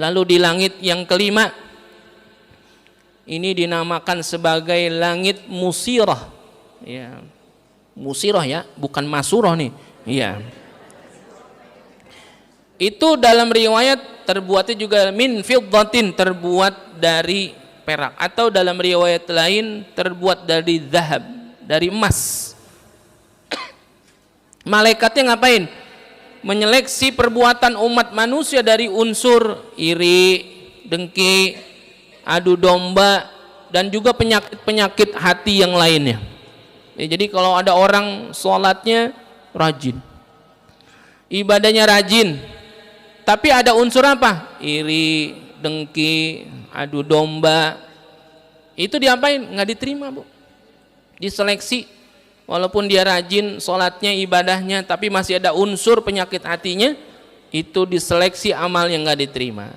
Lalu di langit yang kelima, ini dinamakan sebagai langit musirah. Ya, musirah ya, bukan masurah nih. Iya. Itu dalam riwayat terbuatnya juga min fiddatin, terbuat dari perak, atau dalam riwayat lain terbuat dari zahab, dari emas. Malaikatnya ngapain? Menyeleksi perbuatan umat manusia dari unsur iri, dengki, adu domba, dan juga penyakit-penyakit hati yang lainnya. Ya, jadi kalau ada orang sholatnya rajin, ibadahnya rajin, tapi ada unsur apa? Iri, dengki, adu domba, itu diapain? Nggak diterima, Bu. Diseleksi. Walaupun dia rajin sholatnya, ibadahnya, tapi masih ada unsur penyakit hatinya, itu diseleksi amal yang nggak diterima.